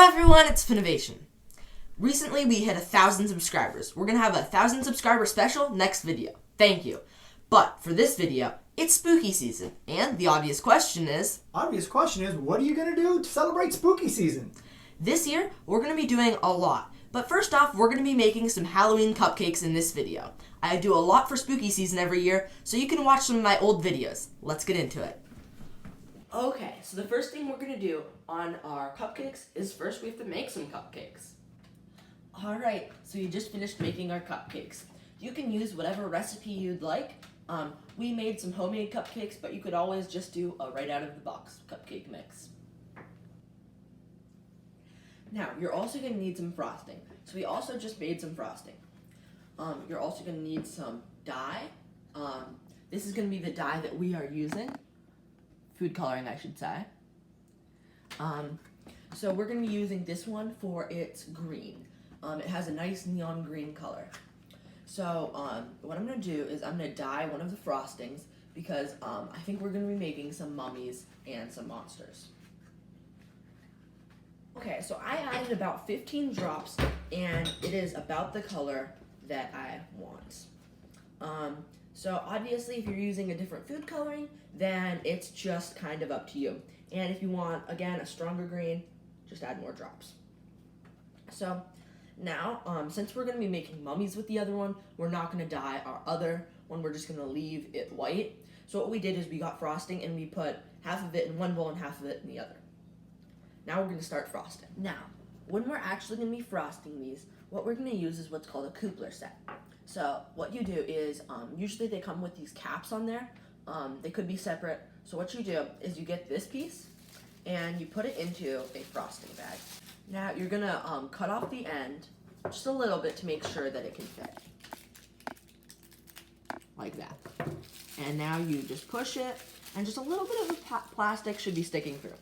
Hello everyone, it's Finnovation. Recently we hit 1,000 subscribers. We're going to have a 1,000 subscriber special next video. Thank you. But for this video, it's spooky season. And the obvious question is, what are you going to do to celebrate spooky season? This year, we're going to be doing a lot. But first off, we're going to be making some Halloween cupcakes in this video. I do a lot for spooky season every year, so you can watch some of my old videos. Let's get into it. Okay, so the first thing we're going to do on our cupcakes is first we have to make some cupcakes. Alright, so you just finished making our cupcakes. You can use whatever recipe you'd like. We made some homemade cupcakes, but you could always just do a right out of the box cupcake mix. Now, you're also going to need some frosting. So we also just made some frosting. You're also going to need some dye. This is going to be the dye that we are using. Food coloring, I should say. So we're going to be using this one for its green. It has a nice neon green color. So what I'm going to do is I'm going to dye one of the frostings because I think we're going to be making some mummies and some monsters. Okay, so I added about 15 drops, and it is about the color that I want. So obviously, if you're using a different food coloring, then it's just kind of up to you. And if you want, again, a stronger green, just add more drops. So now, since we're going to be making mummies with the other one, we're not going to dye our other one. We're just going to leave it white. So what we did is we got frosting, and we put half of it in one bowl and half of it in the other. Now we're going to start frosting. Now, when we're actually going to be frosting these, what we're going to use is what's called a coupler set. So what you do is, usually they come with these caps on there. They could be separate. So what you do is you get this piece, and you put it into a frosting bag. Now you're going to cut off the end just a little bit to make sure that it can fit. Like that. And now you just push it, and just a little bit of the plastic should be sticking through.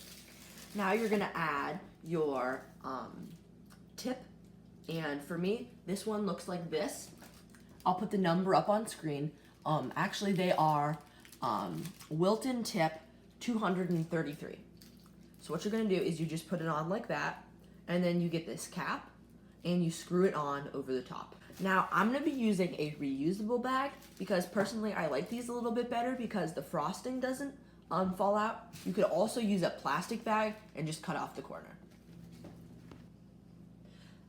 Now you're going to add your tip, and for me, this one looks like this. I'll put the number up on screen. Actually, they are Wilton tip 233. So what you're going to do is you just put it on like that, and then you get this cap, and you screw it on over the top. Now, I'm going to be using a reusable bag, because personally, I like these a little bit better because the frosting doesn't fall out. You could also use a plastic bag and just cut off the corner.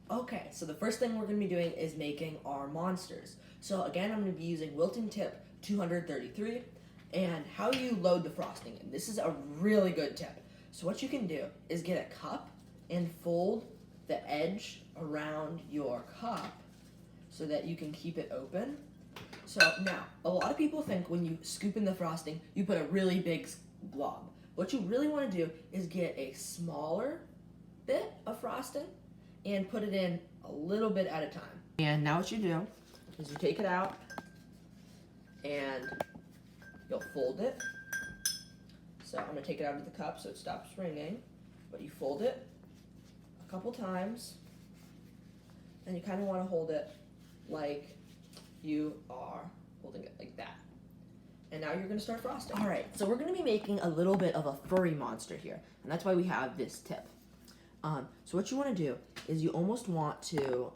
Okay, so the first thing we're going to be doing is making our monsters. So again, I'm going to be using Wilton tip 233, and how you load the frosting in. This is a really good tip. So what you can do is get a cup and fold the edge around your cup so that you can keep it open. So now, a lot of people think when you scoop in the frosting, you put a really big glob. What you really want to do is get a smaller bit of frosting and put it in a little bit at a time. And now what you do is you take it out and you'll fold it. So I'm going to take it out of the cup so it stops ringing, but you fold it a couple times, and you kind of want to hold it like you are holding it like that. And now you're going to start frosting. All right, so we're going to be making a little bit of a furry monster here, and that's why we have this tip. So what you want to do is you almost want to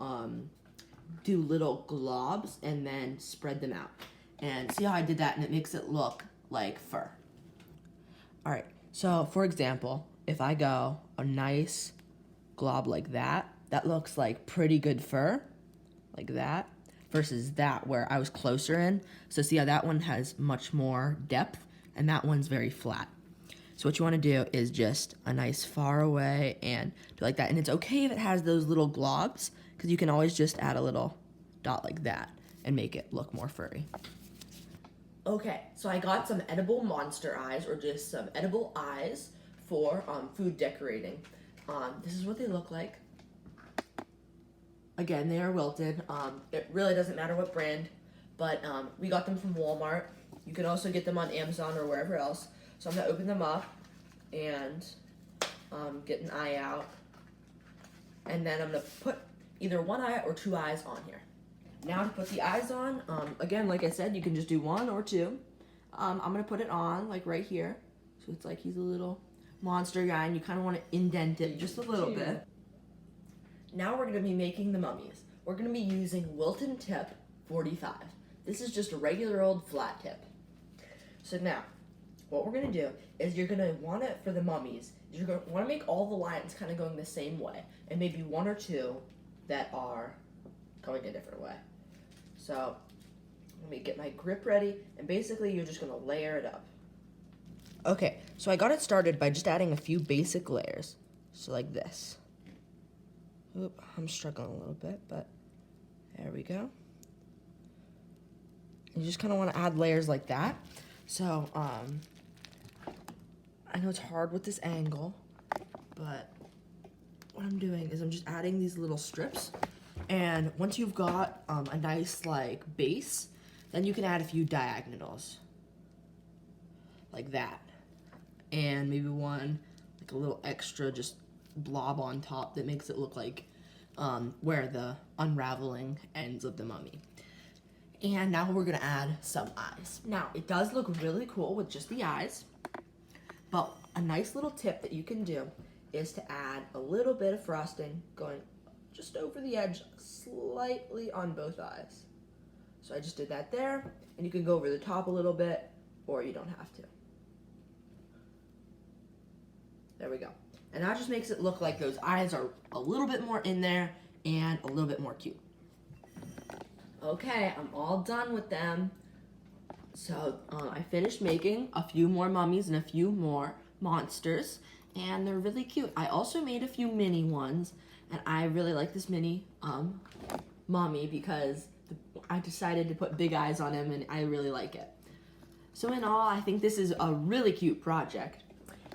do little globs and then spread them out. And see how I did that, and it makes it look like fur. All right, so for example, if I go a nice glob like that, that looks like pretty good fur, like that, versus that where I was closer in. So see how that one has much more depth, and that one's very flat. So what you want to do is just a nice far away and do like that. And it's okay if it has those little globs, because you can always just add a little dot like that and make it look more furry. Okay, so I got some edible monster eyes, or just some edible eyes for food decorating. This is what they look like. Again, they are Wilton. It really doesn't matter what brand, but we got them from Walmart. You can also get them on Amazon or wherever else. So I'm going to open them up and get an eye out. And then I'm going to put either one eye or two eyes on here. Now to put the eyes on, again, like I said, you can just do one or two. I'm going to put it on, like right here. So it's like he's a little monster guy, and you kind of want to indent it just a little bit. Now we're going to be making the mummies. We're going to be using Wilton tip 45. This is just a regular old flat tip. So now, what we're going to do is you're going to want it for the mummies. You're going to want to make all the lines kind of going the same way, and maybe one or two that are going a different way. So let me get my grip ready, and basically you're just going to layer it up. Okay, so I got it started by just adding a few basic layers. So like this. Oop, I'm struggling a little bit, but there we go. You just kind of want to add layers like that. So, I know it's hard with this angle, but what I'm doing is I'm just adding these little strips. And once you've got a nice like base, then you can add a few diagonals like that. And maybe one like a little extra just blob on top that makes it look like where the unraveling ends of the mummy. And now we're gonna add some eyes. Now it does look really cool with just the eyes, but a nice little tip that you can do is to add a little bit of frosting going just over the edge slightly on both eyes. So I just did that there, and you can go over the top a little bit, or you don't have to. There we go. And that just makes it look like those eyes are a little bit more in there and a little bit more cute. Okay, I'm all done with them. So I finished making a few more mummies and a few more monsters, and they're really cute. I also made a few mini ones, and I really like this mini mummy because I decided to put big eyes on him, and I really like it. So in all, I think this is a really cute project.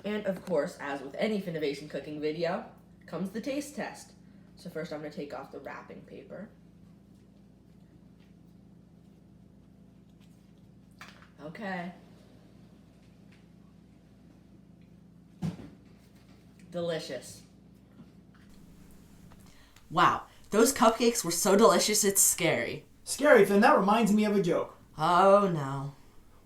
And of course, as with any Finnovation cooking video, comes the taste test. So first I'm going to take off the wrapping paper. Okay. Delicious. Wow, those cupcakes were so delicious it's scary. Scary, Finn, that reminds me of a joke. Oh no.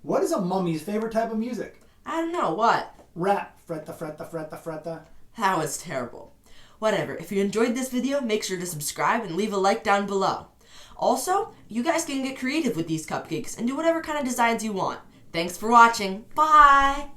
What is a mummy's favorite type of music? I don't know, what? Rap. Fretta, fretta, fretta, fretta. That was terrible. Whatever, if you enjoyed this video, make sure to subscribe and leave a like down below. Also, you guys can get creative with these cupcakes and do whatever kind of designs you want. Thanks for watching. Bye!